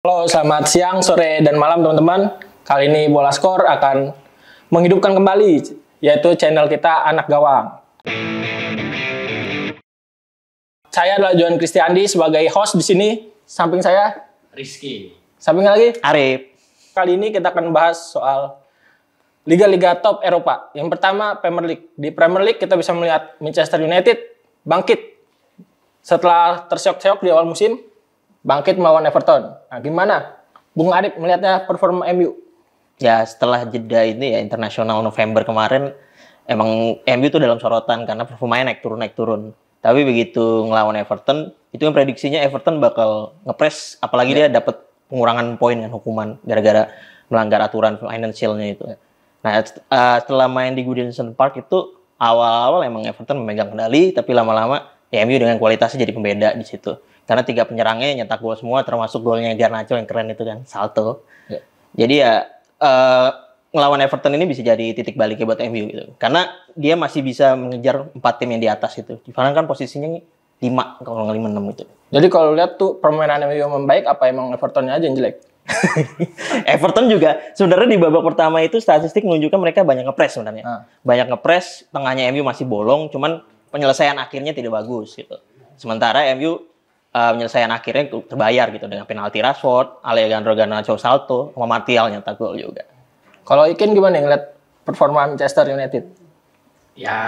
Halo, selamat siang, sore, dan malam teman-teman. Kali ini Bola Skor akan menghidupkan kembali, yaitu channel kita Anak Gawang. Saya adalah Johan Kristiandi sebagai host di sini. Samping saya, Rizky. samping lagi, Arif. kali ini kita akan bahas soal liga-liga top Eropa. Yang pertama, Premier League. Di Premier League kita bisa melihat Manchester United bangkit setelah terseok-seok di awal musim, bangkit melawan Everton. Nah, gimana Bung Arif melihatnya performa MU? Ya setelah jeda ini ya internasional November kemarin, emang MU tuh dalam sorotan karena performanya naik turun. Tapi begitu ngelawan Everton, itu kan prediksinya Everton bakal ngepres, apalagi dia dapat pengurangan poin dan hukuman gara-gara melanggar aturan financialnya itu. Nah setelah main di Goodison Park itu awal-awal emang Everton memegang kendali, tapi lama-lama ya MU dengan kualitasnya jadi pembeda di situ. Karena 3 penyerangnya nyetak gol semua, termasuk golnya Garnacho yang keren itu kan, salto. Ya. Jadi ya ngelawan Everton ini bisa jadi titik baliknya buat MU gitu. Karena dia masih bisa mengejar 4 tim yang di atas itu. Sekarang kan posisinya 5 kalau nggak 5-6 itu. Jadi kalau lihat tuh permainan MU yang membaik, apa emang Evertonnya aja yang jelek? Everton juga sebenarnya di babak pertama itu statistik menunjukkan mereka banyak ngepres sebenarnya. Banyak ngepres, tengahnya MU masih bolong, cuman penyelesaian akhirnya tidak bagus gitu. Sementara MU penyelesaian akhirnya terbayar gitu dengan penalti Rashford, Alejandro Garnacho salto, sama Martial nyetak gol juga. Kalau Ikin gimana ngeliat performa Manchester United? Ya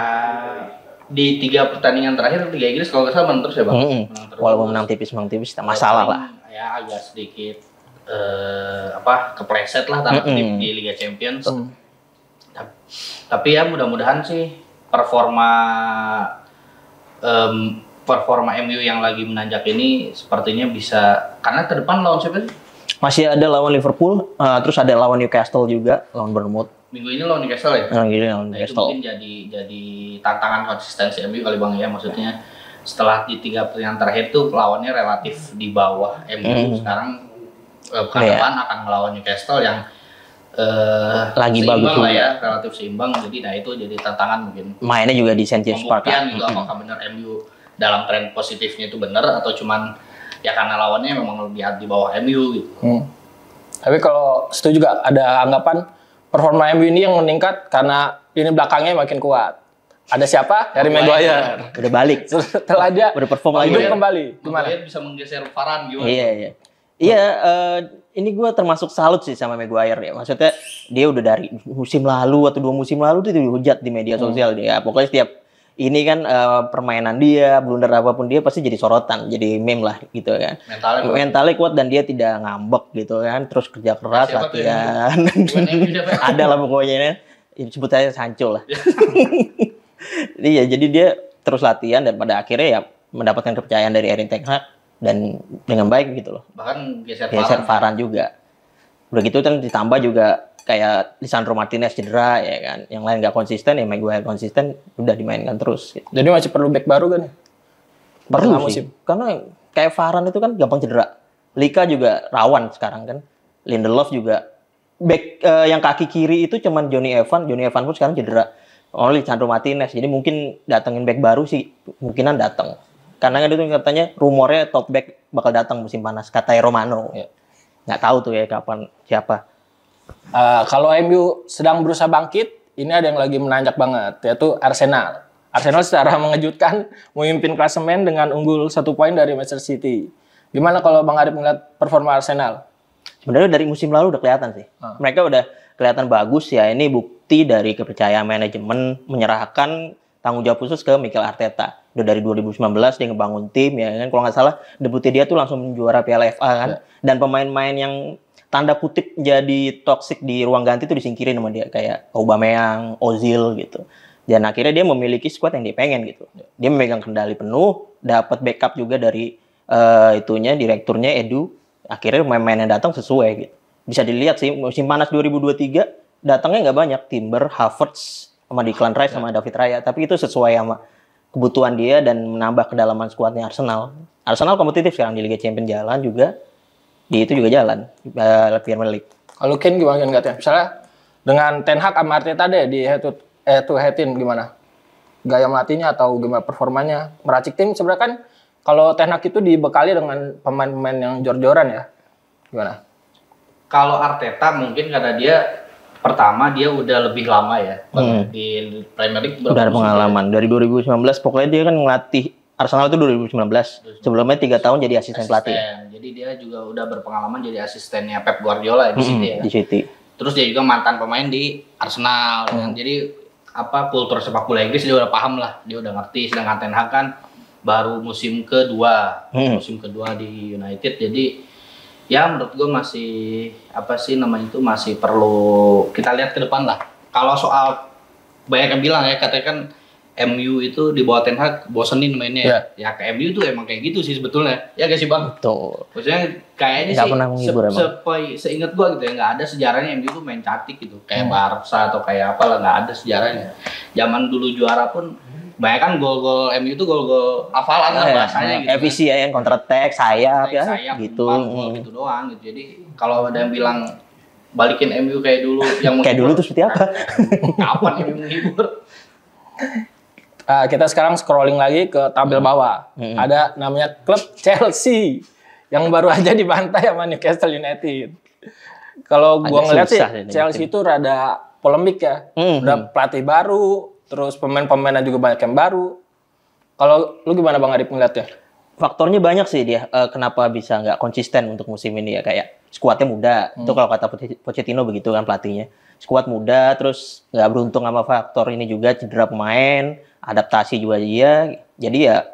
di 3 pertandingan terakhir Liga Inggris kalau nggak salah menang terus ya bang. Menang terus. Walaupun menang tipis, tak masalah lah. Ya agak sedikit kepleset lah tanda kutip di Liga Champions. Tapi ya mudah-mudahan sih performa MU yang lagi menanjak ini sepertinya bisa, karena ke depan lawan siapa sih? Masih ada lawan Liverpool, terus ada lawan Newcastle juga, lawan Bournemouth. Minggu ini lawan Newcastle ya? Nah, gini lawan Nah, itu Newcastle. mungkin jadi tantangan konsistensi MU kali bang ya, maksudnya setelah di 3 pertandingan terakhir tuh lawannya relatif di bawah MU, sekarang pekan depan akan melawan Newcastle yang lagi bagus lah juga ya, relatif seimbang, jadi nah itu jadi tantangan mungkin. Mainnya juga di St. James Park. Pembuktian gitu apakah benar MU dalam tren positifnya itu benar atau cuman ya karena lawannya memang lebih di bawah MU gitu. Tapi kalau setuju juga ada anggapan performa MU ini yang meningkat karena ini belakangnya makin kuat. Ada siapa? Harry Maguire. Udah balik. Setelah dia Udah perform lagi. hidup kembali. Gimana? Maguire bisa menggeser Varane gimana? Iya, ini gue termasuk salut sih sama Maguire ya. Maksudnya dia udah dari musim lalu atau 2 musim lalu tuh dihujat di media sosial dia. Pokoknya setiap ini kan permainan dia, blunder apapun dia pasti jadi sorotan, jadi meme lah gitu kan. Mentalnya kuat dan dia tidak ngambek gitu kan. Terus kerja keras, latihan. Ada lah pokoknya. Sebut aja Sancho lah. Iya, jadi dia terus latihan dan pada akhirnya ya mendapatkan kepercayaan dari Erik ten Hag dan dengan baik gitu loh. Bahkan geser Varane juga. Udah gitu kan ditambah juga kayak Lisandro Martinez cedera ya kan. Yang lain nggak konsisten ya Maguire konsisten, udah dimainkan terus gitu. Jadi masih perlu back baru kan? Perlu sih. Karena kayak Varane itu kan gampang cedera. Lika juga rawan sekarang kan. Lindelof juga back yang kaki kiri itu cuman Johnny Evans pun sekarang cedera. Oleh Lisandro Martinez. Jadi mungkin datengin back baru sih kemungkinan datang. Karena kan itu katanya rumornya top back bakal datang musim panas, kata Romano. Nggak tahu tuh ya kapan siapa. Kalau MU sedang berusaha bangkit, ini ada yang lagi menanjak banget, yaitu Arsenal. Arsenal secara mengejutkan memimpin klasemen dengan unggul 1 poin dari Manchester City. Gimana kalau Bang Arif melihat performa Arsenal? Sebenarnya dari musim lalu udah kelihatan sih. Mereka udah kelihatan bagus ya. Ini bukti dari kepercayaan manajemen menyerahkan tanggung jawab khusus ke Mikel Arteta. Udah dari 2019 dia ngebangun tim ya kan. Kalau nggak salah debutnya dia tuh langsung juara Piala FA kan. Dan pemain-pemain yang tanda kutip jadi toksik di ruang ganti tuh disingkirin sama dia kayak Aubameyang, Ozil gitu. Dan akhirnya dia memiliki squad yang dia pengen gitu. Dia memegang kendali penuh, dapat backup juga dari direkturnya Edu. Akhirnya pemain-pemain yang datang sesuai gitu. Bisa dilihat sih musim panas 2023 datangnya nggak banyak, Timber, Havertz, sama Declan Rice sama David Raya, tapi itu sesuai sama kebutuhan dia dan menambah kedalaman skuadnya Arsenal. Arsenal kompetitif sekarang di Liga Champions jalan juga, di itu juga jalan Premier League. Kalau Ken gimana kan misalnya dengan Ten Hag sama Arteta deh di head to head gimana? Gaya melatihnya atau gimana performanya? Meracik tim sebenarnya kan kalau Ten Hag itu dibekali dengan pemain-pemain yang jor-joran ya. Gimana? Kalau Arteta mungkin karena dia pertama dia udah lebih lama ya di Premier League. Udah ada pengalaman dari 2019. Pokoknya dia kan ngelatih Arsenal itu 2019. Sebelumnya 3 tahun jadi asisten pelatih. Jadi dia juga udah berpengalaman jadi asistennya Pep Guardiola di City ya. Di City. Terus dia juga mantan pemain di Arsenal. Jadi kultur sepak bola Inggris dia udah paham lah, dia udah ngerti. Sedangkan Ten Hag kan baru musim kedua di United. Jadi ya menurut gue masih masih perlu kita lihat ke depan lah. Kalau soal banyak yang bilang ya katanya kan MU itu di bawah Ten Hag bosenin mainnya. Ya ke MU itu emang kayak gitu sih sebetulnya. Ya gak sih Bang? Betul. Maksudnya kayaknya seingat gua gitu ya nggak ada sejarahnya MU itu main cantik gitu. Kayak Barca atau kayak apalah nggak ada sejarahnya. Zaman dulu juara pun banyak kan gol-gol MU itu gol-gol hafalan lah bahasanya gitu. Efisien, counter attack, sayap gitu. Gitu doang gitu. Jadi kalau ada yang bilang balikin MU kayak dulu yang kayak dulu tuh seperti apa? Kapan MU menghibur? Kita sekarang scrolling lagi ke tabel bawah. Ada namanya klub Chelsea yang baru aja dibantai sama Newcastle United. Kalau gua ngeliat sih Chelsea itu rada polemik ya. Udah pelatih baru, terus pemain-pemainnya juga banyak yang baru. Kalau lu gimana Bang Arif ngeliatnya? Faktornya banyak sih dia. Kenapa bisa nggak konsisten untuk musim ini ya, kayak skuadnya muda. Itu kalau kata Pochettino begitu kan pelatihnya. Skuad muda, terus nggak beruntung sama faktor ini juga, cedera pemain, adaptasi juga dia. Jadi ya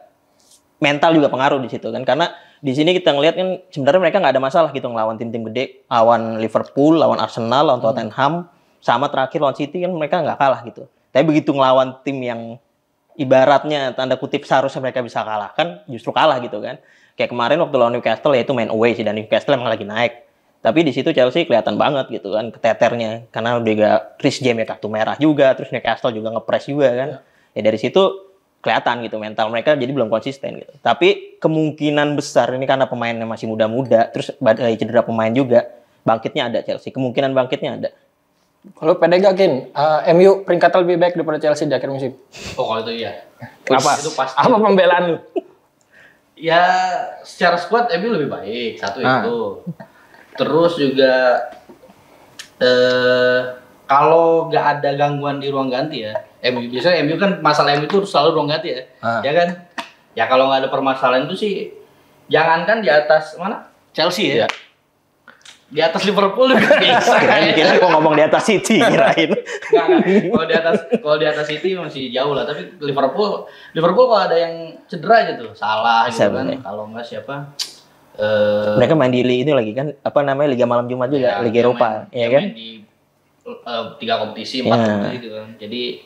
mental juga pengaruh di situ kan. Karena di sini kita ngelihat kan sebenarnya mereka nggak ada masalah gitu ngelawan tim-tim gede, lawan Liverpool, lawan Arsenal, lawan Tottenham, sama terakhir lawan City kan mereka nggak kalah gitu. Tapi begitu ngelawan tim yang ibaratnya tanda kutip seharusnya mereka bisa kalah kan, justru kalah gitu kan. Kayak kemarin waktu lawan Newcastle ya itu main away sih, dan Newcastle emang lagi naik. Tapi di situ Chelsea kelihatan banget gitu kan keteternya, karena udah Chris James ya kartu merah juga, terus Newcastle juga ngepres juga kan. Ya dari situ kelihatan gitu mental mereka jadi belum konsisten gitu. Tapi kemungkinan besar ini karena pemainnya masih muda-muda, terus badai cedera pemain juga, bangkitnya ada Chelsea. Kemungkinan bangkitnya ada. Kalau pede gakin, MU peringkat lebih baik daripada Chelsea di akhir musim. Oh kalau itu iya. Kenapa? Itu pasti. Apa pembelaan lu? Ya secara squad MU lebih baik, satu itu. Terus juga kalau nggak ada gangguan di ruang ganti ya, biasanya MU kan masalah MU itu selalu ruang ganti ya, ya kan? Ya kalau nggak ada permasalahan itu sih, jangankan di atas mana Chelsea ya, di atas Liverpool juga bisa. Kira-kira kok ngomong di atas City kirain. Enggak. Kalau di atas City masih jauh lah, tapi Liverpool kalau ada yang cedera aja tuh, salah gitu kan. Kalau nggak siapa? Mereka main di ini lagi kan, apa namanya, Liga Malam Jumat juga, Liga Eropa, ya kan? Main di 3 kompetisi, 4 kompetisi gitu kan. Jadi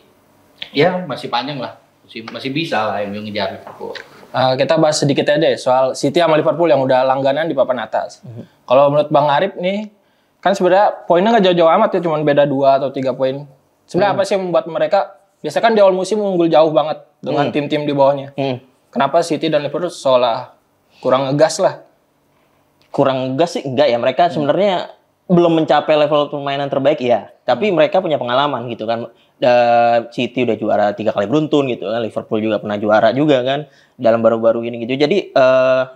ya masih panjang lah, masih bisa lah MU ngejar Liverpool. Kita bahas sedikit aja deh soal City sama Liverpool yang udah langganan di papan atas. Kalau menurut Bang Arif nih, kan sebenarnya poinnya nggak jauh-jauh amat ya, cuma beda 2 atau 3 poin. Sebenarnya apa sih yang membuat mereka, biasa kan di awal musim unggul jauh banget dengan tim-tim di bawahnya. Kenapa City dan Liverpool seolah kurang ngegas lah? Kurang gas sih enggak ya, mereka sebenarnya belum mencapai level permainan terbaik ya, tapi mereka punya pengalaman gitu kan. City udah juara 3 kali beruntun gitu kan, Liverpool juga pernah juara juga kan dalam baru-baru ini gitu. Jadi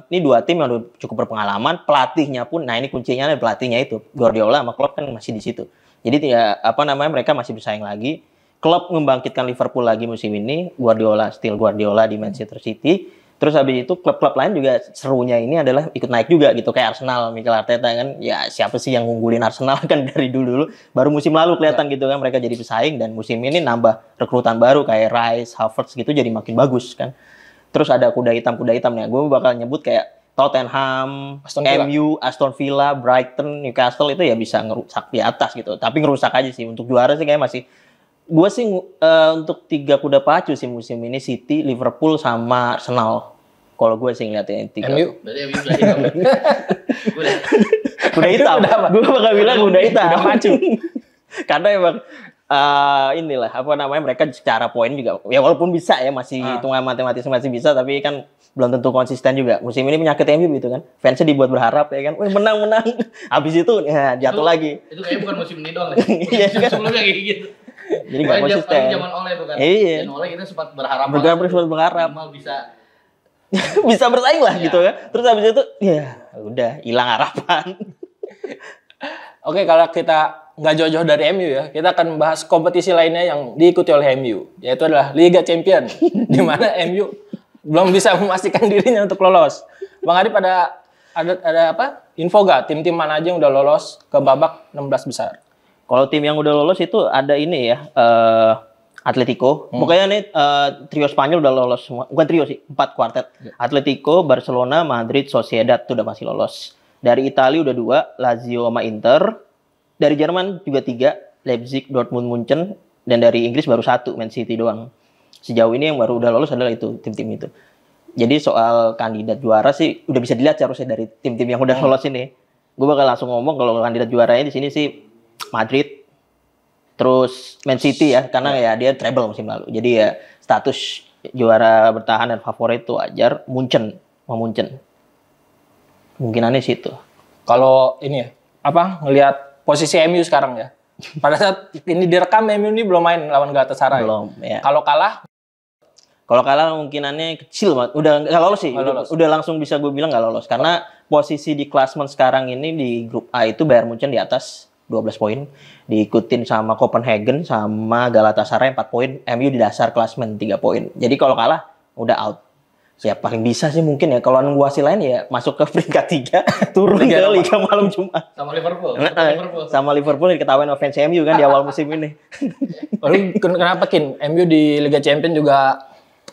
ini 2 tim yang udah cukup berpengalaman, pelatihnya pun, nah ini kuncinya adalah pelatihnya itu, Guardiola sama Klopp kan masih di situ. Jadi ya mereka masih bersaing lagi. Klopp membangkitkan Liverpool lagi musim ini, Guardiola di Manchester City. Terus habis itu klub-klub lain juga serunya ini adalah ikut naik juga gitu, kayak Arsenal, Mikel Arteta kan, ya siapa sih yang ngunggulin Arsenal kan dari dulu, baru musim lalu kelihatan gitu kan mereka jadi pesaing, dan musim ini nambah rekrutan baru kayak Rice, Havertz gitu jadi makin bagus kan. Terus ada kuda hitamnya, gue bakal nyebut kayak Tottenham, MU, Aston Villa, Brighton, Newcastle itu ya bisa ngerusak di atas gitu, tapi ngerusak aja sih. Untuk juara sih kayak masih, gue sih untuk 3 kuda pacu sih musim ini City, Liverpool sama Arsenal. Kalau gue sih ngeliatnya 3. MU. Berarti MU udah hitam. Kuda hitam. Gue bakal bilang kuda hitam. Kuda pacu. Karena emang inilah mereka secara poin juga ya walaupun bisa ya, masih hitungan matematis masih bisa, tapi kan belum tentu konsisten juga. Musim ini penyakit MU gitu kan. Fansnya dibuat berharap ya kan. Menang. Habis itu ya jatuh lagi. Itu kayaknya bukan musim ini doang. Musim sebelumnya kayak gitu. Jadi nggak konsisten. Zaman Ole itu kan. Iya. Dan Ole kita sempat berharap. Minimal bisa bersaing lah gitu kan. Terus habis itu ya udah hilang harapan. Oke, kalau kita nggak jauh-jauh dari MU ya, kita akan membahas kompetisi lainnya yang diikuti oleh MU, yaitu adalah Liga Champion, di mana MU belum bisa memastikan dirinya untuk lolos. Bang Adip ada apa? Info gak tim-tim mana aja yang udah lolos ke babak 16 besar? Kalau tim yang udah lolos itu ada ini ya, Atletico. Pokoknya nih trio Spanyol udah lolos semua. Bukan trio sih, 4 kuartet. Atletico, Barcelona, Madrid, Sociedad itu udah masih lolos. Dari Italia udah 2, Lazio sama Inter. Dari Jerman juga 3, Leipzig, Dortmund, Munchen. Dan dari Inggris baru 1, Man City doang. Sejauh ini yang baru udah lolos adalah itu, tim-tim itu. Jadi soal kandidat juara sih udah bisa dilihat harusnya dari tim-tim yang udah lolos ini. Gue bakal langsung ngomong kalau kandidat juaranya di sini sih Madrid, terus Man City ya, karena ya dia treble musim lalu. Jadi ya status juara bertahan dan favorit itu wajar. Munchen. Mungkinannya sih itu. Kalau ini ya, apa ngelihat posisi MU sekarang ya. Pada saat ini direkam MU ini belum main lawan Galatasaray. Belum ya. Kalau kalah kemungkinannya kecil banget. Udah nggak lolos sih. Udah langsung bisa gue bilang nggak lolos. Karena posisi di klasmen sekarang ini di grup A itu Bayern Munchen di atas 12 poin. Diikutin sama Copenhagen sama Galatasaray 4 poin. MU di dasar klasmen 3 poin. Jadi kalau kalah udah out. Ya paling bisa sih mungkin ya. Kalau nunggu hasil lain ya masuk ke peringkat 3. Turun ke Liga malam Jumat. Sama Liverpool. Diketawain offense MU kan di awal musim ini. Lalu kenapa Kin? MU di Liga Champions juga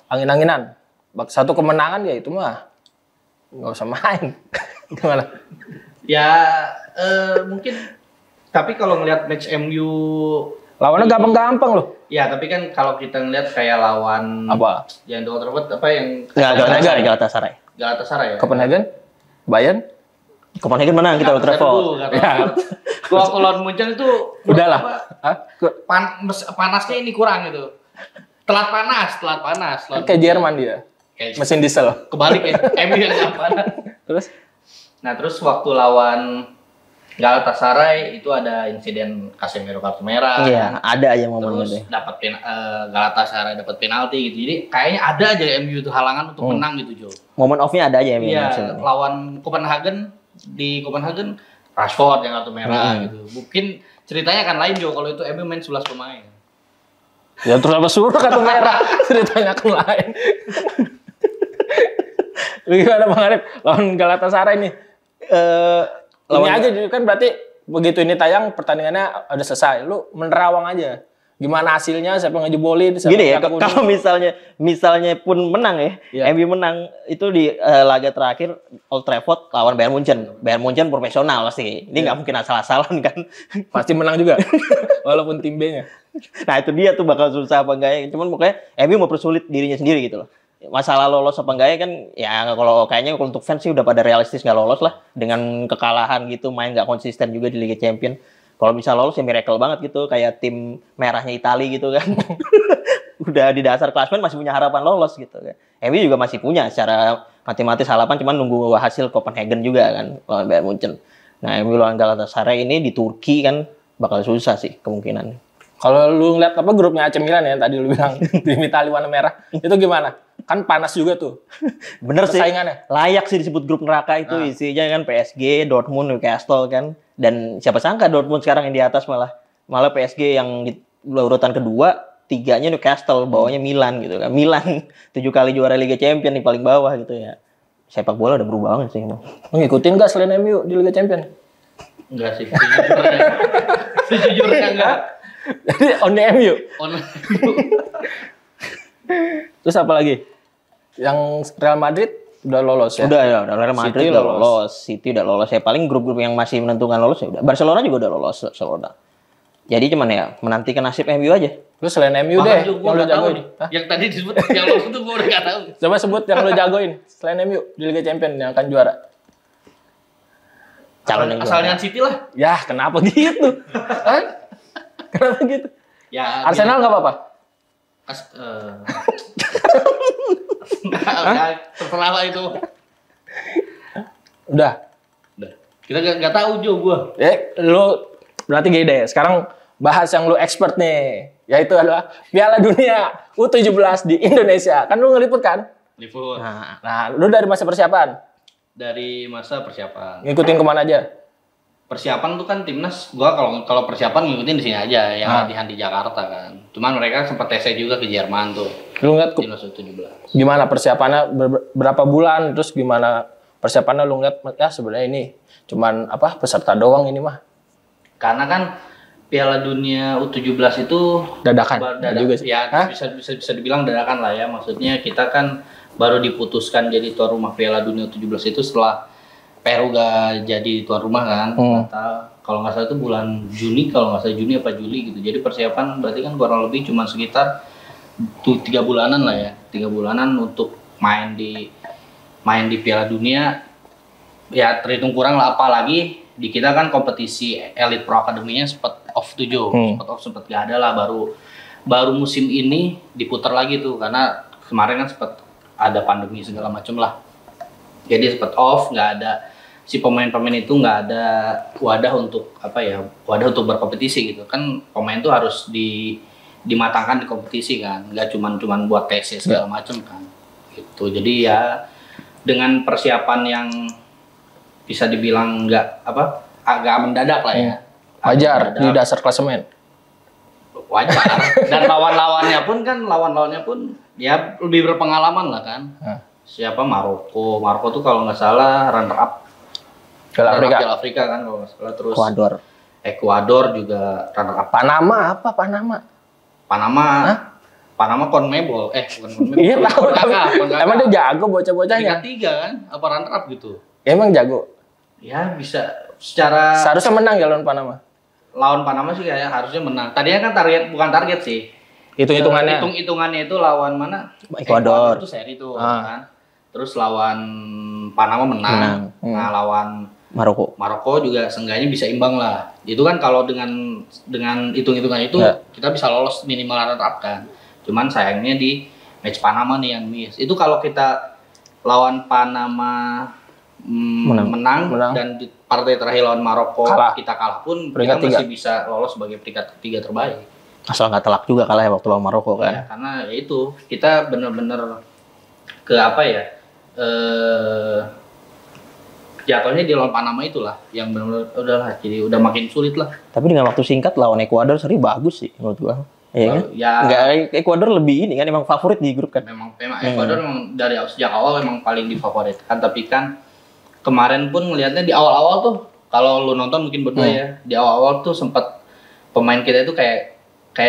angin-anginan. Satu kemenangan ya itu mah nggak usah main. Gimana? Ya mungkin. Tapi kalau ngelihat match MU lawannya gampang-gampang loh. Ya, tapi kan kalau kita ngelihat kayak lawan apa? Yang di Old Trafford apa yang Galatasaray ya. Copenhagen? Bayern? Copenhagen menang kita Old Trafford. Ya. Gua lawan Munchen itu udahlah. Panasnya ini kurang gitu. Telat panas. Kayak Jerman dia. Mesin diesel. Kebalik ya. MU yang nggak panas. Terus? Nah, terus waktu lawan Galatasaray itu ada insiden Casemiro kartu merah. Iya, ada aja momen itu. Terus dapat Galatasaray dapat penalti gitu. Jadi kayaknya ada aja MU itu halangan untuk menang gitu, Jo. Momen off-nya ada aja MU. Iya, lawan Copenhagen di Copenhagen Rashford yang kartu merah gitu. Mungkin ceritanya kan lain, Jo, kalau itu MU main 11 pemain. Ya terus apa suruh kartu merah? Ceritanya kan lain. Gimana Bang Arif lawan Galatasaray nih? Ini aja kan berarti begitu ini tayang pertandingannya udah selesai. Lu menerawang aja. Gimana hasilnya, siapa ngejebolin, siapa gini ya, kalau misalnya pun menang ya, MU menang itu di laga terakhir Old Trafford lawan Bayern Munchen. Bayern Munchen profesional pasti. Ini nggak mungkin asal-asalan kan. Pasti menang juga. Walaupun tim B-nya. Nah, itu dia tuh bakal susah apa enggak ya. Cuman pokoknya MU mau persulit dirinya sendiri gitu loh. Masalah lolos apa enggak ya kan ya kalau kayaknya untuk fans sih udah pada realistis nggak lolos lah dengan kekalahan gitu, main nggak konsisten juga di Liga Champions. Kalau bisa lolos ya miracle banget gitu kayak tim merahnya Italia gitu kan. Udah di dasar klasmen masih punya harapan lolos gitu kan. MU juga masih punya secara matematis harapan, cuman nunggu hasil Copenhagen juga kan lawan Bayern Munchen. Nah, MU lawan Galatasaray ini di Turki kan bakal susah sih kemungkinan. Kalau lu ngeliat apa grupnya AC Milan ya tadi lu bilang tim Italia warna merah itu gimana? Kan panas juga tuh. Bener sih. Layak sih disebut grup neraka itu. Isinya kan PSG, Dortmund, Newcastle kan. Dan siapa sangka Dortmund sekarang yang di atas malah PSG yang di urutan kedua, 3-nya Newcastle, bawahnya Milan gitu kan. Milan 7 kali juara Liga Champions di paling bawah gitu ya. Sepak bola udah berubah banget sih emang. Ngikutin gak selain MU di Liga Champions? Enggak sih. Sejujurnya enggak. Jadi on MU. Terus apa lagi? Yang Real Madrid udah lolos ya? Udah Real Madrid udah lolos. City udah lolos ya. Paling grup-grup yang masih menentukan lolos ya udah. Barcelona juga udah lolos. Jadi cuman ya menantikan nasib MU aja. Lu selain MU deh, yang lu jagoin. Yang tadi disebut yang lolos itu gue udah gak tahu. Coba sebut yang lu jagoin selain MU di Liga Champions yang akan juara. Asalnya City lah. Ya, kenapa gitu? Kenapa gitu? Ya, Arsenal nggak apa-apa? Terserah lah itu. Udah. Kita nggak tahu Jo gue. Lu berarti gini deh. Sekarang bahas yang lu expert nih, yaitu adalah Piala Dunia U17 di Indonesia. Kan lu ngeliput kan? Liput. Nah, lu dari masa persiapan? Dari masa persiapan. Ngikutin kemana aja? persiapan tuh kan timnas, gua kalau persiapan ngikutin di sini aja yang latihan di Jakarta kan. Cuman mereka sempat TC juga ke Jerman tuh. Lu ngeliat timnas U17. gimana persiapannya berapa bulan, terus gimana persiapannya lu ngeliat ya sebenarnya ini cuman apa peserta doang ini mah. Karena kan Piala Dunia U17 itu Dadakan juga sih. Ya bisa dibilang dadakan lah ya. Maksudnya kita kan baru diputuskan jadi tuan rumah Piala Dunia U17 itu setelah Peru gak jadi tuan rumah kan. Kalau nggak salah itu bulan Juni, kalau nggak salah Juni apa Juli gitu. Jadi persiapan berarti kan kurang lebih cuma sekitar 3 bulanan lah ya. 3 bulanan untuk main di Piala Dunia. Ya terhitung kurang lah, apalagi di kita kan kompetisi Elite Pro Academy-nya sempat off tuh Jo. Sempat gak ada lah, baru musim ini diputar lagi tuh karena kemarin kan sempat ada pandemi segala macem lah. Jadi sempat off, nggak ada si pemain-pemain itu nggak ada wadah untuk wadah untuk berkompetisi gitu kan. Pemain tuh harus dimatangkan di kompetisi kan, nggak cuman buat TC segala macem kan gitu. Jadi ya dengan persiapan yang bisa dibilang agak mendadak lah ya. Wajar di dasar klasemen. Wajar. Dan lawan-lawannya pun ya lebih berpengalaman lah kan. Siapa Maroko tuh kalau nggak salah runner up Piala Afrika kan kalau nggak salah. Terus Ekuador juga runner up. Panama CONMEBOL. Bukan CONMEBOL. Iya tahu. Emang dia jago bocah-bocahnya. Tiga kan apa runner up gitu. Emang jago. Ya bisa secara seharusnya menang ya lawan Panama. Lawan Panama sih kayak harusnya menang. Tadinya kan bukan target sih. Hitung-hitungannya itu lawan mana? Ekuador itu seri tuh kan. Terus lawan Panama menang. Nah, lawan Maroko juga seenggaknya bisa imbang lah. Itu kan kalau dengan hitung-hitungan itu kita bisa lolos minimal runner up kan. Cuman sayangnya di match Panama nih yang miss. Itu kalau kita lawan Panama menang dan di partai terakhir lawan Maroko kita kalah pun kita masih bisa lolos sebagai peringkat ketiga terbaik. Asal nggak telak juga kalah ya waktu lawan Maroko kan. Ya, karena ya itu kita bener-bener ke jatuhnya di lawan Panama itulah yang benar-benar udahlah, jadi udah makin sulit lah. Tapi dengan waktu singkat lawan Ekuador seri bagus sih menurut gua. Iya kan? Ya, nggak, Ekuador lebih ini kan emang favorit di grup kan. Memang Ekuador memang dari sejak awal memang paling difavoritkan, tapi kan kemarin pun ngelihatnya di awal-awal tuh kalau lu nonton mungkin berdua ya, di awal-awal tuh sempat pemain kita itu kayak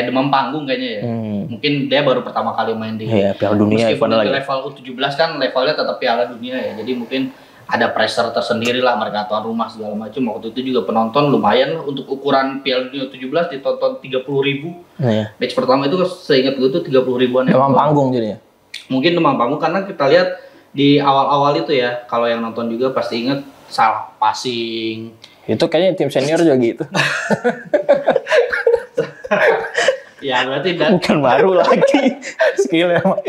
demam panggung kayaknya ya. Mungkin dia baru pertama kali main di Piala Dunia. Meskipun di level U17 kan levelnya tetap Piala Dunia ya. Jadi mungkin ada pressure tersendiri lah, mereka tuan rumah segala macam. Waktu itu juga penonton lumayan lah untuk ukuran Piala Dunia U17 ditonton 30.000. Match pertama itu seingat gue tuh 30.000-an. Demam panggung jadinya. Mungkin demam panggung karena kita lihat di awal-awal itu ya, kalau yang nonton juga pasti inget salah passing. Itu kayaknya tim senior juga gitu. Ya berarti bukan baru lagi skill emang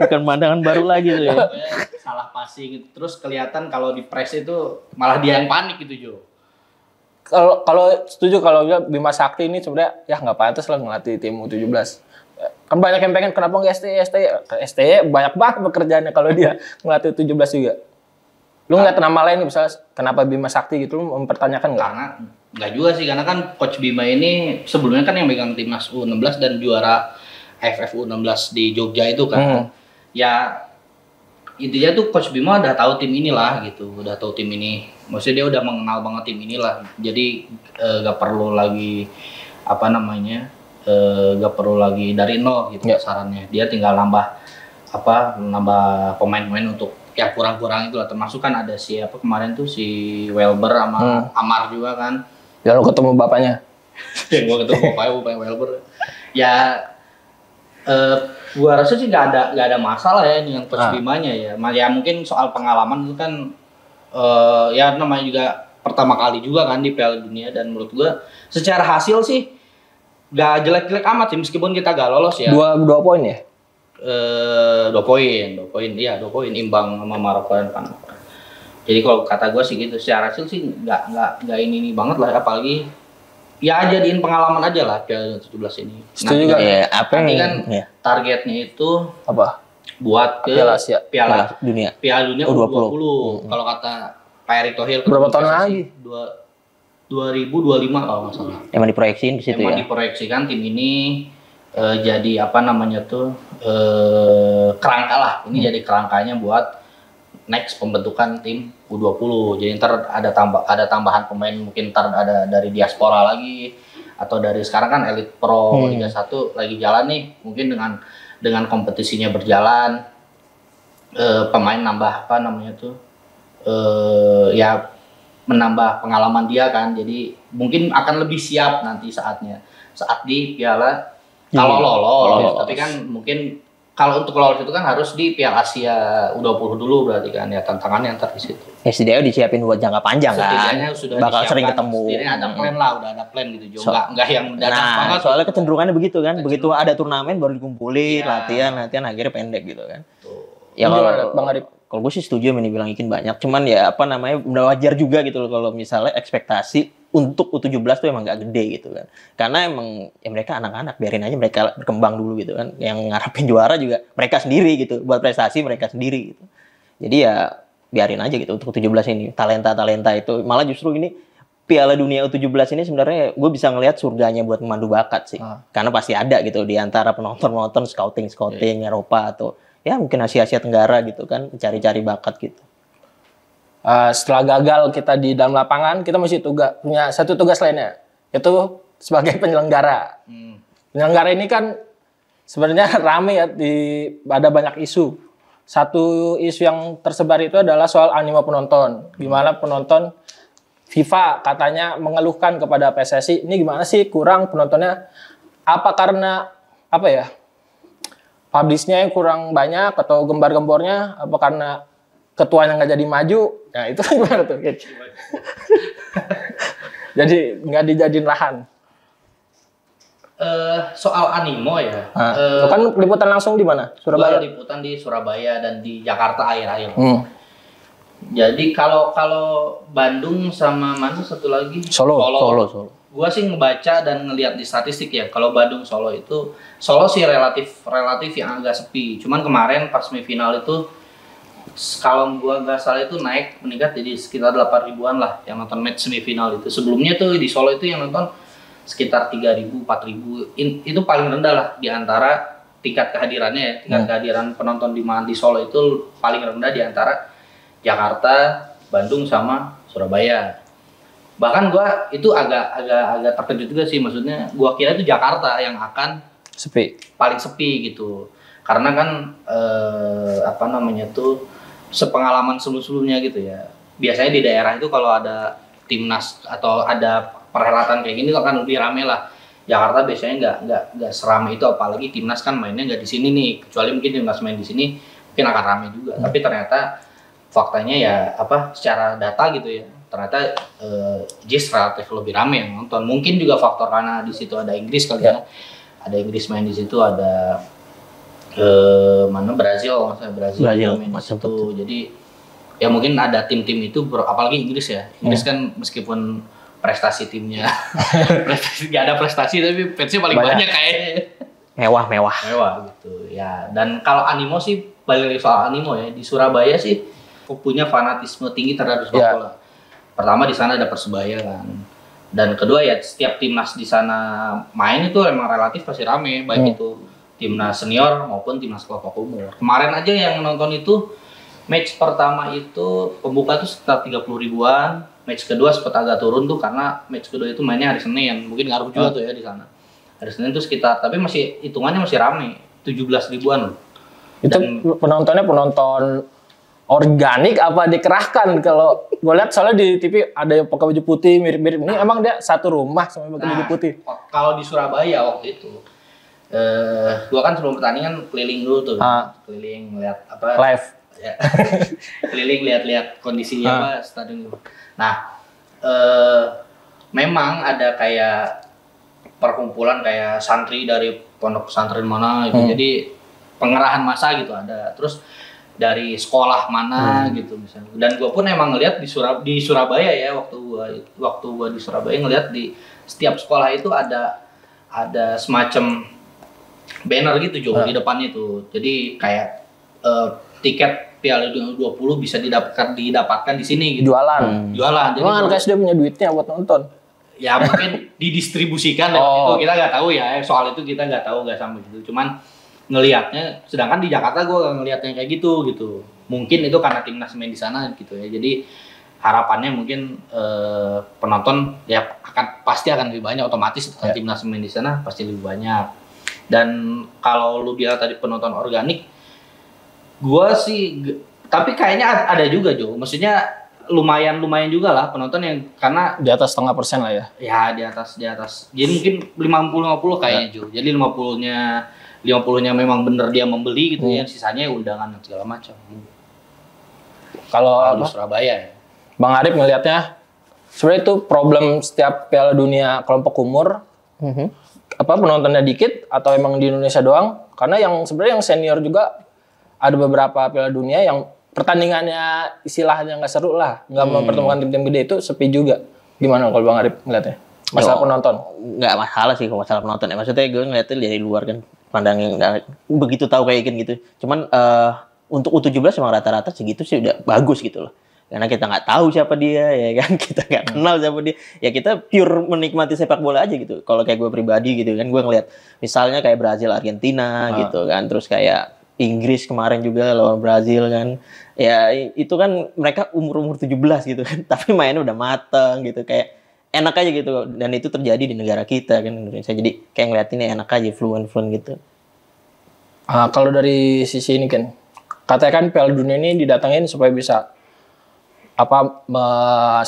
bukan pandangan baru lagi tuh ya. Salah passing terus kelihatan kalau di press itu malah dia yang panik gitu Jo. Kalau setuju kalau Bima Sakti ini sebenarnya ya nggak pantas lah ngelatih tim U17. Kan banyak yang pengen kenapa nggak STY banyak banget pekerjaannya kalau dia ngelatih U17 juga. Lu ngeliat nama lain misalnya kenapa Bima Sakti gitu lu mempertanyakan nggak? Karena nggak juga sih, karena kan Coach Bima ini sebelumnya kan yang megang timnas U16 dan juara AFF U16 di Jogja itu kan. Ya intinya tuh Coach Bima udah tahu tim inilah gitu, udah tahu tim ini. Maksudnya dia udah mengenal banget tim inilah. Jadi nggak perlu lagi nggak perlu lagi dari nol gitu sarannya. Dia tinggal nambah pemain-pemain untuk yang kurang-kurang itulah, termasuk kan ada siapa kemarin tuh si Welber sama Amar juga kan. Ya lo ketemu bapaknya. Gua ketemu bapaknya Welber. Ya gua rasa sih nggak ada masalah ya dengan Coach Bimanya ya. Ya mungkin soal pengalaman itu kan ya namanya juga pertama kali juga kan di Piala Dunia, dan menurut gua secara hasil sih nggak jelek-jelek amat sih meskipun kita gak lolos ya. Dua poin ya? 2 poin imbang sama Maroko dan Panama. Jadi kalau kata gue sih gitu, secara hasil sih nggak ini banget lah, apalagi ya jadiin pengalaman aja lah Piala 17 ini. Setuju juga ya. Nanti kan targetnya itu apa? Buat ke Piala Dunia U20. Kalau kata Pak Erick Thohir berapa tahun lagi? 2025 kalau nggak salah. Emang diproyeksiin di situ Emang ya. diproyeksikan tim ini jadi apa namanya tuh kerangka lah. Ini jadi kerangkanya buat next pembentukan tim U20. Jadi ntar ada tambahan pemain, mungkin ntar ada dari diaspora lagi atau dari sekarang kan Elite Pro Liga 1 lagi jalan nih. Mungkin dengan kompetisinya berjalan pemain nambah apa namanya tuh ya menambah pengalaman dia kan. Jadi mungkin akan lebih siap nanti saat di Piala kalau lolos. Tapi kan mungkin kalau untuk lolos itu kan harus di Piala Asia U20 dulu berarti kan, ya tantangannya ntar di situ. SDO disiapin buat jangka panjang kan. Setidaknya sudah bakal disiapkan, sering ketemu. Setidaknya ada plan lah, udah ada plan gitu juga. Enggak yang mendadak banget. Soalnya kecenderungannya begitu kan. Begitu ada turnamen baru dikumpulin, latihan akhirnya pendek gitu kan. Ya kalau Bang Arif? Kalau gue sih setuju yang dibilang Ikin banyak. Cuman ya apa namanya, udah wajar juga gitu loh kalau misalnya ekspektasi untuk U17 tuh emang gak gede gitu kan. Karena emang ya mereka anak-anak, biarin aja mereka berkembang dulu gitu kan. Yang ngarepin juara juga mereka sendiri gitu. Buat prestasi mereka sendiri gitu. Jadi ya biarin aja gitu untuk U17 ini. Talenta-talenta itu. Malah justru ini Piala Dunia U17 ini sebenarnya gue bisa ngelihat surganya buat memandu bakat sih. Karena pasti ada gitu di antara penonton-penonton scouting Eropa atau ya mungkin Asia Tenggara gitu kan, cari-cari bakat gitu. Setelah gagal kita di dalam lapangan, kita mesti punya satu tugas lainnya, yaitu sebagai penyelenggara. Penyelenggara ini kan sebenarnya rame ya, ada banyak isu. Satu isu yang tersebar itu adalah soal animo penonton. Gimana penonton FIFA katanya mengeluhkan kepada PSSI, ini gimana sih kurang penontonnya? Apa karena apa ya? Publishnya yang kurang banyak atau gembar-gembornya, apa karena ketuanya nggak jadi maju? Nah itu gimana tuh? Jadi nggak dijadiin lahan. Soal animo ya. Kan liputan langsung di mana? Surabaya. Liputan di Surabaya dan di Jakarta akhir-akhir. Jadi kalau Bandung sama mana satu lagi? Solo. Gua sih ngebaca dan ngelihat di statistik ya, kalau Bandung Solo sih relatif yang agak sepi. Cuman kemarin pas semifinal itu kalau gua nggak salah itu meningkat jadi sekitar 8 ribuan lah yang nonton match semifinal itu. Sebelumnya tuh di Solo itu yang nonton sekitar 3.000, 4.000. Itu paling rendah lah di antara tingkat kehadirannya ya. Tingkat kehadiran penonton di Solo itu paling rendah di antara Jakarta, Bandung sama Surabaya. Bahkan gua itu agak terkejut juga sih, maksudnya gua kira itu Jakarta yang akan paling sepi gitu. Karena kan apa namanya tuh sepengalaman sebelumnya gitu ya. Biasanya di daerah itu kalau ada timnas atau ada perhelatan kayak gini kan lebih rame lah. Jakarta biasanya nggak seramai itu, apalagi timnas kan mainnya nggak di sini nih. Kecuali mungkin timnas main di sini mungkin akan rame juga. Tapi ternyata faktanya ya secara data gitu ya. Ternyata JIS relatif lebih rame yang nonton. Mungkin juga faktor karena di situ ada Inggris kali ya. Ada Inggris main di situ, ada Brazil main di situ. Jadi ya mungkin ada tim-tim itu, apalagi Inggris ya. Inggris kan meskipun prestasi timnya gak ada prestasi tapi fansnya paling banyak kayaknya. Mewah Gitu ya. Dan kalau animo sih, balik lagi soal animo ya, di Surabaya sih punya fanatisme tinggi terhadap sepak bola. Pertama di sana ada Persebaya kan, dan kedua ya setiap timnas di sana main itu emang relatif pasti rame, baik itu timnas senior maupun timnas kelompok umur. Kemarin aja yang nonton itu match pertama itu pembuka itu sekitar 30 ribuan, match kedua sempat agak turun tuh karena match kedua itu mainnya hari Senin, mungkin ngaruh juga tuh ya di sana. Hari Senin tuh sekitar, tapi masih hitungannya masih rame, 17 ribuan. Itu penontonnya penonton organik apa dikerahkan? Kalau gue lihat soalnya di TV ada yang pakai baju putih mirip-mirip. Ini emang dia satu rumah sama pakai baju putih. Kalau di Surabaya waktu itu, gue kan sebelum pertandingan keliling dulu tuh, keliling lihat apa? Live. Ya. Keliling lihat kondisinya stadion. Nah, memang ada kayak perkumpulan kayak santri dari pondok pesantren mana itu, jadi pengerahan massa gitu ada. Terus dari sekolah mana gitu misalnya. Dan gue pun emang ngelihat di Surabaya ya, waktu gua di Surabaya ngelihat di setiap sekolah itu ada semacam banner gitu juga di depannya itu. Jadi kayak tiket Piala Dunia U20 bisa didapatkan di sini gitu. Jualan. Jadi kan guys dia punya duitnya buat nonton. ya mungkin didistribusikan lewat itu, kita nggak tahu ya, soal itu kita nggak tahu, nggak sampai gitu. Cuman ngelihatnya, sedangkan di Jakarta gue ngelihatnya kayak gitu. Mungkin itu karena timnas main di sana gitu ya. Jadi harapannya mungkin penonton ya pasti akan lebih banyak, otomatis timnas main di sana pasti lebih banyak. Dan kalau lu bilang tadi penonton organik, gue sih, tapi kayaknya ada juga Jo. Maksudnya lumayan juga lah penonton yang, karena di atas 0,5% lah ya. Ya di atas. Jadi mungkin 50-50 kayaknya Jo. Jadi 50-nya memang bener dia membeli gitu ya, sisanya undangan dan segala macam. Kalau Surabaya ya. Bang Arif ngelihatnya sebenarnya itu problem setiap Piala Dunia kelompok umur. Apa penontonnya dikit atau emang di Indonesia doang? Karena yang sebenarnya yang senior juga ada beberapa Piala Dunia yang pertandingannya istilahnya nggak seru lah, nggak mempertemukan tim-tim gede, itu sepi juga. Gimana kalau Bang Arif ngelihatnya? Masalah penonton? Nggak masalah sih kalau masalah penonton ya. Maksudnya gue ngeliatnya dari luar kan, pandangnya nggak begitu tahu kayak gitu. Cuman untuk U17 emang rata-rata segitu sih udah bagus gitu loh. Karena kita nggak tahu siapa dia, ya kan, kita nggak kenal siapa dia, ya kita pure menikmati sepak bola aja gitu. Kalau kayak gue pribadi gitu kan, gue ngeliat misalnya kayak Brazil, Argentina gitu kan, terus kayak Inggris kemarin juga lawan Brazil kan, ya itu kan mereka umur 17 gitu kan, tapi mainnya udah mateng gitu, kayak enak aja gitu. Dan itu terjadi di negara kita kan, Indonesia. Jadi kayak ngeliatinnya enak aja, fluent gitu. Kalau dari sisi ini kan, katakan Piala Dunia ini didatangin supaya bisa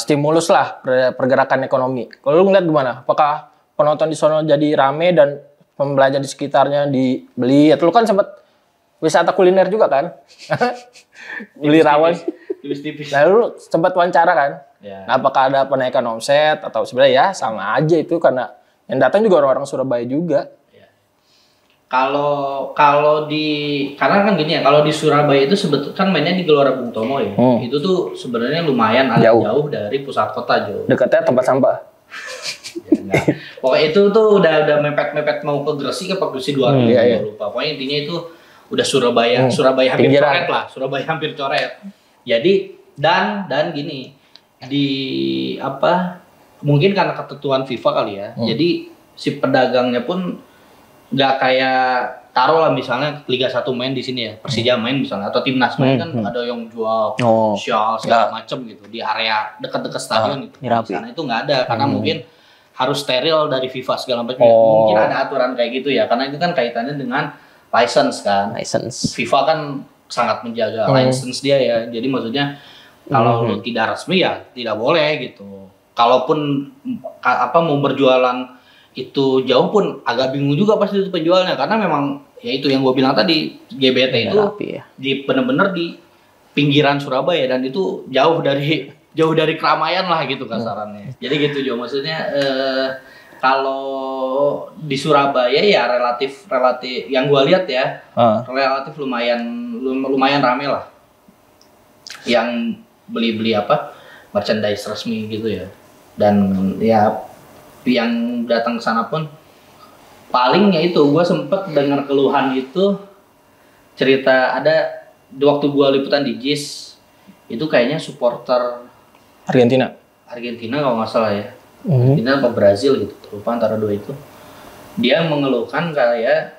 stimulus lah pergerakan ekonomi. Kalau lu ngeliat gimana? Apakah penonton di sono jadi rame dan pembelajar di sekitarnya dibeli? Atau lu kan sempat wisata kuliner juga kan? Beli rawon. Tipis-tipis. Nah, lu sempat wawancara kan? Ya. Nah, apakah ada penaikan omset atau sebenarnya ya sama aja itu, karena yang datang juga orang-orang Surabaya juga. Kalau karena kan gini ya, kalau di Surabaya itu sebetulnya kan mainnya di Gelora Bung Tomo ya. Itu tuh sebenarnya lumayan agak jauh dari pusat kota Jo. Dekatnya tempat sampah. Ya, pokoknya itu tuh udah mepet mau ke Gresik apa Gresik 2 lupa. Pokoknya intinya itu udah Surabaya hampir coret lah. Surabaya hampir coret. Jadi dan gini, di mungkin karena ketentuan FIFA kali ya. Jadi si pedagangnya pun nggak kayak, taruh lah misalnya Liga 1 main di sini ya, Persija main misalnya, atau timnas main kan ada yang jual shawl segala macem gitu di area dekat-dekat stadion gitu. Di sana itu nggak ada karena mungkin harus steril dari FIFA segala macam. Mungkin ada aturan kayak gitu ya, karena itu kan kaitannya dengan license kan. FIFA kan sangat menjaga license dia ya. Jadi maksudnya kalau lu tidak resmi ya tidak boleh gitu. Kalaupun mau berjualan itu jauh pun agak bingung juga pasti itu penjualnya, karena memang ya itu yang gue bilang tadi, GBT itu di bener-bener di pinggiran Surabaya dan itu jauh dari keramaian lah gitu kasarannya. Jadi gitu Jo, maksudnya kalau di Surabaya ya relatif yang gue lihat ya relatif lumayan rame lah yang beli merchandise resmi gitu ya. Dan ya yang datang ke sana pun palingnya itu gue sempet dengar keluhan itu, cerita ada di waktu gue liputan di JIS itu kayaknya supporter Argentina kalau nggak salah ya, Argentina atau Brazil gitu, lupa antara dua itu. Dia mengeluhkan kayak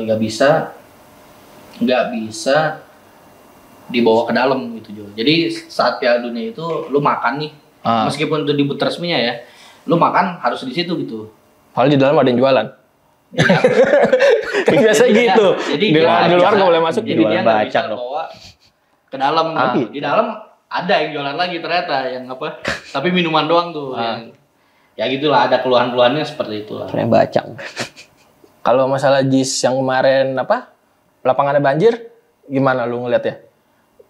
nggak bisa dibawa ke dalam gitu Jo. Jadi saat Piala Dunia itu lu makan nih, meskipun itu di booth resminya ya, lu makan harus di situ gitu. Kalau di dalam ada yang jualan. Ya. Kan biasa gitu. Jadi di luar nggak boleh masuk. Jadi dia nggak bisa bawa ke dalam. Di dalam ada yang jualan lagi ternyata, yang tapi minuman doang tuh. Ya gitulah, ada keluhan-keluhannya seperti itulah. Yang bacang. Kalau masalah JIS yang kemarin lapangannya banjir, gimana lu ngeliat ya?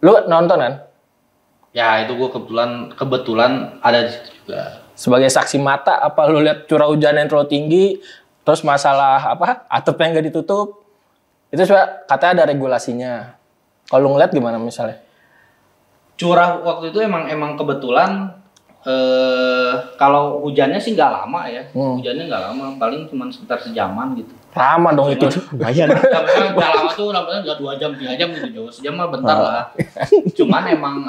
Lu nonton kan? Ya itu gue kebetulan ada di situ juga. Sebagai saksi mata, apa lu lihat curah hujan yang terlalu tinggi, terus masalah atapnya nggak ditutup, itu katanya ada regulasinya. Kalau lu ngeliat gimana misalnya? Curah waktu itu emang kebetulan kalau hujannya sih nggak lama ya, hujannya nggak lama, paling cuma sekitar sejaman gitu. Lama dong itu. Lumayan. Nggak lama tuh, namanya nggak 2 jam 3 jam gitu jauh, sejam mah bentar lah. Cuman emang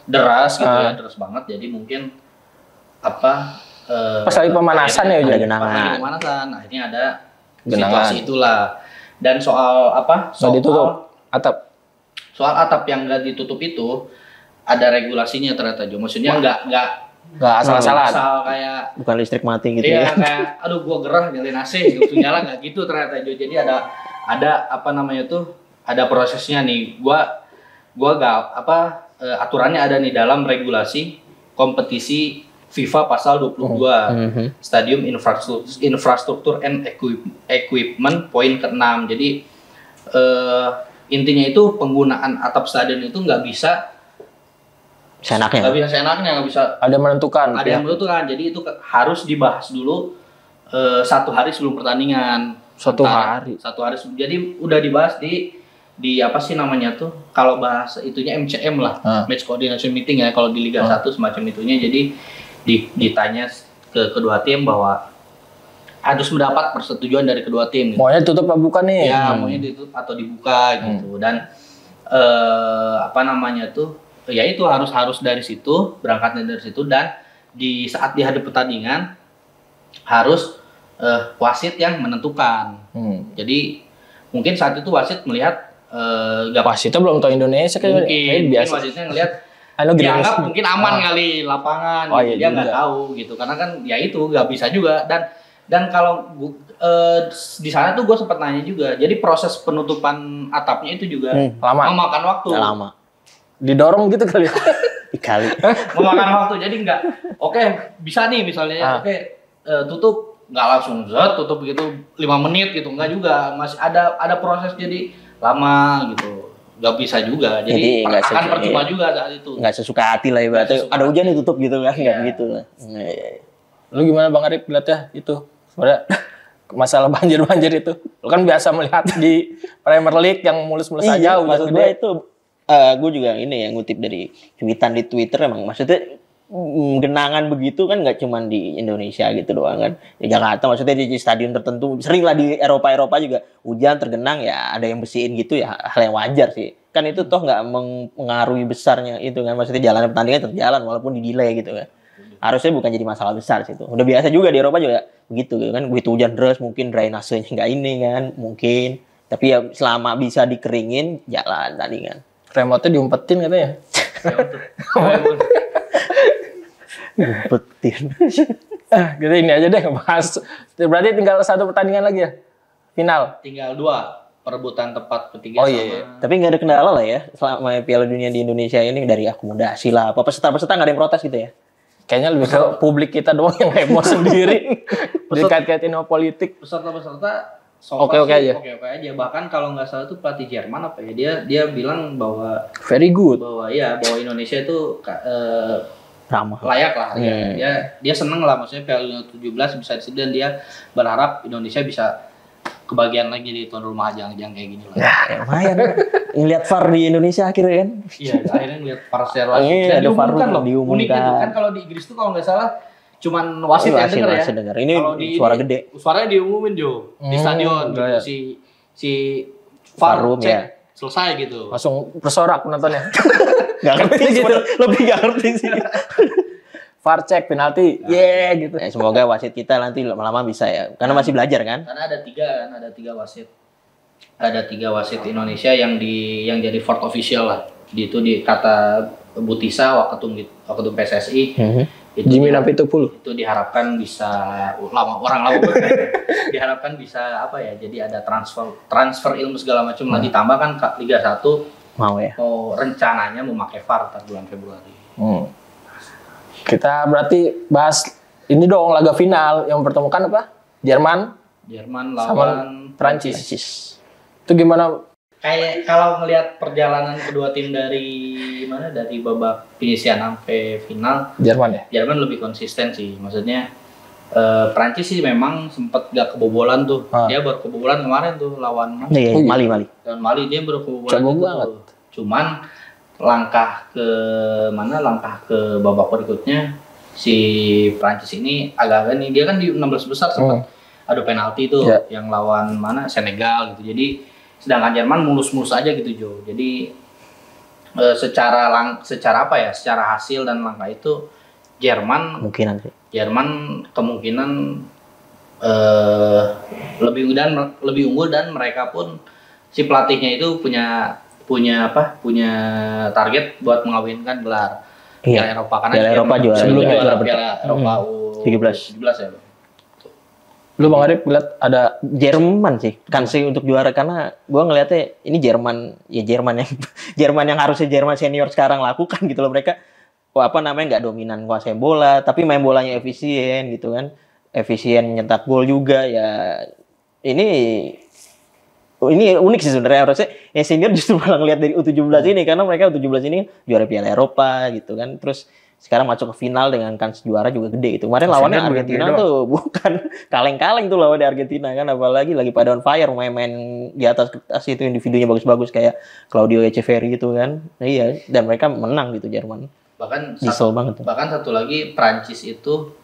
deras gitu ya, deras banget. Jadi mungkin apa pas lagi pemanasan ya, ada pas genangan. lagi pemanasan, akhirnya ada Genangan. situasi itulah. Dan soal apa? Nggak ditutup atap. Soal atap yang nggak ditutup itu ada regulasinya ternyata Jo. Maksudnya nggak Asal-asalan. asal kayak Bukan listrik mati gitu iya ya. kayak aduh gua gerah nyalain AC gitu nyala nggak gitu ternyata Jo. Jadi ada apa namanya tuh ada prosesnya nih. Gua nggak aturannya ada nih dalam regulasi kompetisi FIFA pasal 22 Stadium Infrastruktur and Equipment poin ke-6. Jadi intinya itu penggunaan atap stadion itu nggak bisa Seenaknya. nggak bisa Ada yang menentukan. ada yang menentukan. Jadi itu harus dibahas dulu 1 hari sebelum pertandingan. Satu hari. Jadi udah dibahas di apa sih namanya tuh? Kalau bahasa itunya MCM lah, Match Coordination Meeting ya. Kalau di Liga 1 semacam itunya. Jadi ditanya ke kedua tim bahwa harus mendapat persetujuan dari kedua tim. Gitu. Maunya tutup apa buka nih? Ya, maunya ditutup atau dibuka gitu. Dan apa namanya tuh? Ya itu harus dari situ, berangkatnya dari situ, dan di saat dihadapi pertandingan harus wasit yang menentukan. Jadi mungkin saat itu wasit melihat Wasitnya belum tahu Indonesia kayak mungkin biasa. wasitnya ngelihat Greenwich. dianggap mungkin aman kali lapangan, Oh, gitu. iya Dia juga. nggak tahu gitu, karena kan ya itu nggak bisa juga. Dan kalau di sana tuh gue sempat nanya juga, jadi proses penutupan atapnya itu juga Lama. memakan waktu. Nggak lama. Didorong gitu kali. Dikali. Memakan waktu, jadi nggak oke, bisa nih misalnya oke, tutup nggak langsung tutup gitu 5 menit gitu, nggak juga, masih ada proses, jadi lama gitu, nggak bisa juga, Jadi jadi nggak akan sesuai. percuma juga saat itu. Nggak sesuka hati lah ibaratnya. Nggak sesuka Ada hujan nih tutup gitu kan. Nggak Iya. begitu lah. Lu gimana Bang Arif lihatnya itu? Sebenarnya masalah banjir itu. Lu kan biasa melihat di Premier League yang mulus-mulus aja udah maksud gede. gue itu gue juga ini ya ngutip dari cuitan di Twitter, emang maksudnya genangan begitu kan nggak cuma di Indonesia gitu doang kan, di Jakarta maksudnya di stadion tertentu, sering lah di Eropa juga hujan tergenang ya, ada yang bersihin gitu ya, hal yang wajar sih kan, itu toh nggak mengaruhi besarnya itu kan, maksudnya jalannya pertandingan tetap jalan walaupun di delay gitu kan, harusnya bukan jadi masalah besar sih itu, udah biasa juga di Eropa juga begitu gitu kan, begitu hujan deras mungkin drainasenya nggak ini kan mungkin, tapi ya selama bisa dikeringin jalan tandingan. Remote-nya diumpetin katanya. Betin. Gitu ini aja deh bahas. Berarti tinggal 1 pertandingan lagi ya? Final. Tinggal 2 perebutan tempat ketiga. Oh iya. Tapi nggak ada kendala lah ya selama Piala Dunia di Indonesia ini, dari akomodasi lah, apa peserta nggak ada yang protes gitu ya? Kayaknya lebih ke publik kita doang yang heboh sendiri. Dikait-kaitin sama politik. Peserta Oke aja. Oke aja. Bahkan kalau nggak salah tuh pelatih Jerman apa ya, dia bilang bahwa Very good. bahwa Indonesia itu Ramah. layak lah. Dia seneng lah, maksudnya Piala 17 bisa disini, dan dia berharap Indonesia bisa kebagian lagi di tuan rumah ajang-ajang kayak gini lah. Ya, lumayan. Ngeliat VAR di Indonesia akhirnya kan. Iya, akhirnya ngeliat VAR secara langsung. Iya, Dan ada VAR diumumkan. Uniknya tuh kan, diumumkan. kalau di Inggris tuh kalau nggak salah cuman wasit yang denger ya. Denger. Ini Kalau suara gede. Suaranya diumumin Jo di stadion gitu. iya. Si VAR VAR room, cek ya. selesai gitu. Langsung bersorak penontonnya. Gak ngerti gitu. Lebih gak ngerti sih. VAR cek penalti. Gitu. Ya, semoga wasit kita nanti lama-lama bisa ya. Karena masih belajar kan. Karena ada 3 wasit. Ada 3 wasit Indonesia yang jadi fourth official lah. Itu di kata Butisa Waketum PSSI. Jimmy Napitupulu. Itu diharapkan bisa diharapkan bisa apa ya, jadi ada transfer ilmu segala macam lah, ditambah kan Liga 1 Mau ya. mau rencananya memakai VAR bulan Februari. Kita berarti bahas ini dong laga final yang mempertemukan apa? Jerman lawan sama Prancis. Itu gimana? Kayak kalau ngelihat perjalanan kedua tim dari babak penyisihan sampai final, Jerman ya? Jerman lebih konsisten sih. Maksudnya Prancis sih memang sempat gak kebobolan tuh. Dia baru kebobolan kemarin tuh lawan Iya, Mali. Lawan Mali dia baru kebobolan. Coba itu banget. tuh. Cuman langkah ke babak berikutnya si Prancis ini agak-agak nih, dia kan di 16 besar sempat adu penalti tuh yang lawan Senegal gitu. Jadi sedangkan Jerman mulus-mulus aja gitu Jo. Jadi secara apa ya? Secara hasil dan langkah itu Jerman kemungkinan lebih unggul dan mereka pun si pelatihnya itu punya target buat mengawinkan gelar Piala Eropa karena Piala Eropa sebelumnya juara Piala Eropa U17 ya. Lu Bang Arif lihat ada Jerman sih kansi untuk juara karena gua ngelihatnya ini Jerman yang harusnya Jerman senior sekarang lakukan gitu loh. Mereka nggak dominan kuasai bola tapi main bolanya efisien gitu kan, efisien nyetak gol juga ya. Ini unik sih sebenarnya, harusnya yang senior justru malah ngelihat dari U17 ini karena mereka U17 ini juara Piala Eropa gitu kan, terus sekarang masuk ke final dengan kans juara juga gede itu. Kemarin lawannya Argentina tuh bukan kaleng-kaleng tuh lawan Argentina kan, apalagi lagi pada on fire main-main di atas kertas itu individunya bagus-bagus kayak Claudio Echeverri gitu kan. Nah, iya, dan mereka menang gitu Jerman. Bahkan satu lagi Prancis itu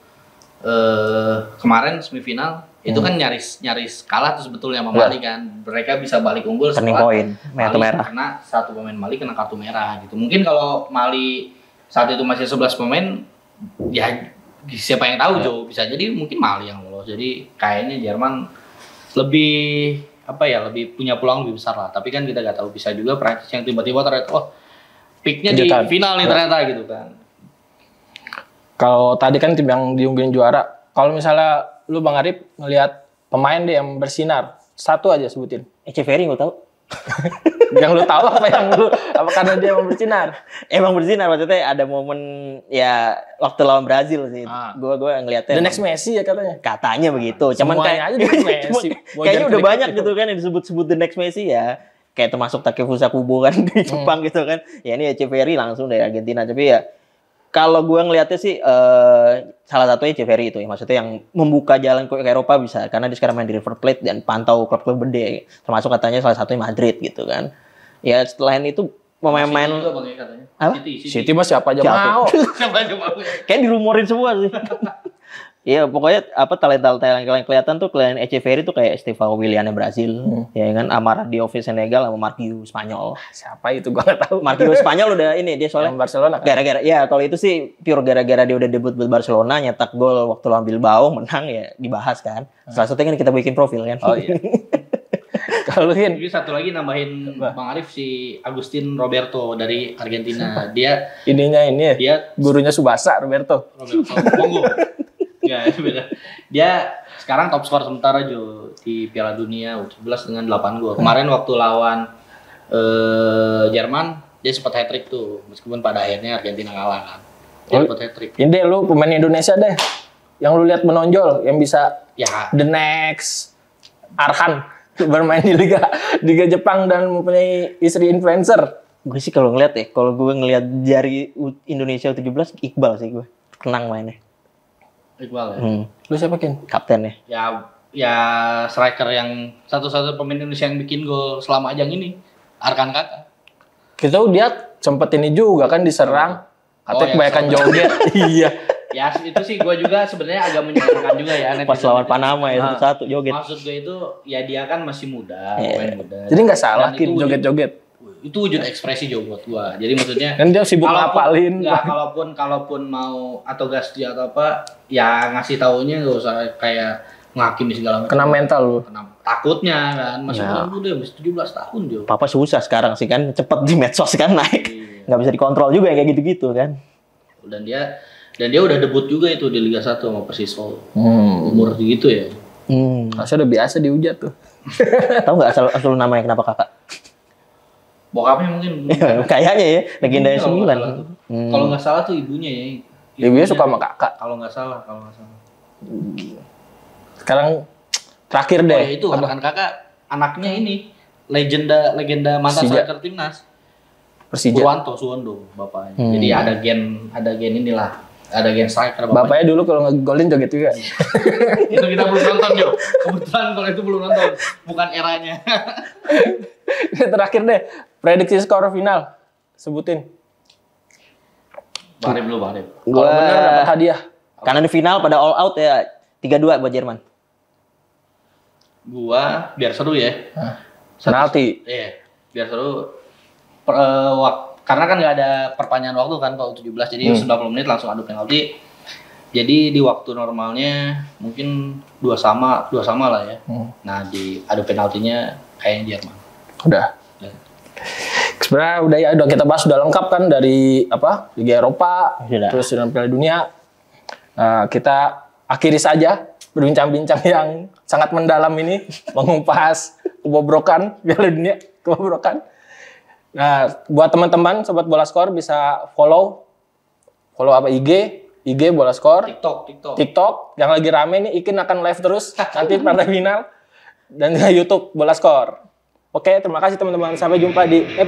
kemarin semifinal itu kan nyaris kalah tuh sebetulnya sama Mali kan. Mereka bisa balik unggul setelah Mali karena satu pemain Mali kena kartu merah gitu. Mungkin kalau Mali saat itu masih 11 pemain, ya siapa yang tahu Jo, bisa jadi mungkin Mali yang lolos. Jadi kayaknya Jerman lebih punya peluang lebih besar lah. Tapi kan kita nggak tahu, bisa juga Prancis yang tiba-tiba ternyata picknya di final nih ternyata gitu kan. Kalau tadi kan tim yang diunggulin juara, kalau misalnya lu Bang Arif ngelihat pemain deh yang bersinar, satu aja sebutin. Echeverri nggak tahu. Yang lu tahu apa karena dia emang bersinar? Emang bersinar, maksudnya ada momen ya waktu lawan Brazil sih. Gue ngeliatnya. The next Messi ya katanya. Katanya begitu. Cuman kayak aja the next Messi. Kayaknya udah banyak gitu kan yang disebut-sebut the next Messi ya. Kayak termasuk Takefusa Kubo kan di Jepang gitu kan. Ya ini Echeverri langsung dari Argentina. Tapi ya kalau gue ngeliatnya sih salah satunya Echeverri itu ya. Maksudnya yang membuka jalan ke Eropa bisa. Karena dia sekarang main di River Plate dan pantau klub-klub gede. Termasuk katanya salah satunya Madrid gitu kan. Ya selain itu pemain-pemain City mah siapa aja mau. Kayak dirumorin semua sih. Iya pokoknya talenta yang kelihatan tuh klien Echeverri tuh kayak Estevão Willian Brazil, ya kan, Amara Diouf Senegal sama Marquinhos Spanyol. Siapa itu gua nggak tahu. Marquinhos Spanyol udah ini dia soalnya yang Barcelona. Kan? Gara-gara ya kalau itu sih pure gara-gara dia udah debut buat Barcelona nyetak gol waktu lawan Bilbao menang ya dibahas kan. Salah satunya kan kita bikin profil kan. Oh iya. Kalau Hin, jadi satu lagi nambahin Bang Arif si Agustin Roberto dari Argentina. Dia dia gurunya Subasa Roberto Monggo. Ya, beda. Dia sekarang top skor sementara Jo di Piala Dunia U17 dengan 8 gol. Kemarin waktu lawan Jerman dia sempat hat-trick tuh, meskipun pada akhirnya Argentina kalah kan. Dia sempat hat-trick. Ini lu pemain Indonesia deh yang lu lihat menonjol, yang bisa the next Arhan bermain di Liga Jepang dan mempunyai istri influencer. Gue sih kalau gue ngeliat jari Indonesia U17 Iqbal sih gue. Kenang mainnya. Iqbal ya. Lu siapa Ken? Kaptennya. Ya striker yang satu-satu pemain Indonesia yang bikin gol selama ajang ini. Arkan Kakak. Kita dia sempet ini juga kan diserang. Katanya kebanyakan joget. Iya. Ya itu sih gue juga sebenarnya agak menyayangkan juga ya. Pas lawan Panama ya satu joget. Maksud gue itu ya dia kan masih muda, pemain muda. Jadi nggak salah Kim joget-joget. Itu wujud ekspresi Jo buat gua. Jadi maksudnya kan dia sibuk ngapalin. Ya kalaupun mau atau gas dia atau apa, ya ngasih taunya enggak usah kayak ngakimi segala macam. Kena mental lu. Takutnya kan masih muda, masih 17 tahun Jo. Papa susah sekarang sih kan, cepet di medsos kan naik. Nggak bisa dikontrol juga kayak gitu-gitu kan. Dan dia udah debut juga itu di Liga 1 sama Persiso. Umur segitu ya. Harusnya udah biasa dihujat tuh. Tahu nggak asal namanya kenapa Kakak? Bokapnya mungkin. Kayaknya ya, legenda 9. Kalau nggak salah tuh ibunya ya. Ibunya suka sama kakak. Kalau nggak salah. Sekarang terakhir deh. Ya itu Arkan Kakak anaknya ini legenda mantan striker timnas. Persija. Purwanto Suwondo bapaknya. Jadi ada gen inilah. Ada gen striker bapaknya dulu kalau ngegolin joget juga. Itu kita belum nonton Jo. Kebetulan kalau itu belum nonton. Bukan eranya. Terakhir deh. Prediksi skor final. Sebutin. Bang Arif. Kalau benar dapat hadiah. Karena di final pada all out ya 3-2 buat Jerman. Gua biar seru ya. Penalti. Iya, biar seru. karena kan nggak ada perpanjangan waktu kan kalau 17, jadi 90 menit langsung adu penalti. Jadi di waktu normalnya mungkin dua sama lah ya. Nah di adu penaltinya kayaknya Jerman. Udah. Sebenarnya udah kita bahas, udah lengkap kan dari Liga Eropa, terus dengan Piala Dunia. Kita akhiri saja berbincang-bincang yang sangat mendalam ini, mengupas kebobrokan Piala Dunia, kebobrokan. Nah, buat teman-teman sobat Bola Skor bisa follow IG Bola Skor, TikTok yang lagi rame nih, Ikin akan live terus nanti pada final, dan juga YouTube Bola Skor. Oke, terima kasih teman-teman, sampai jumpa di episode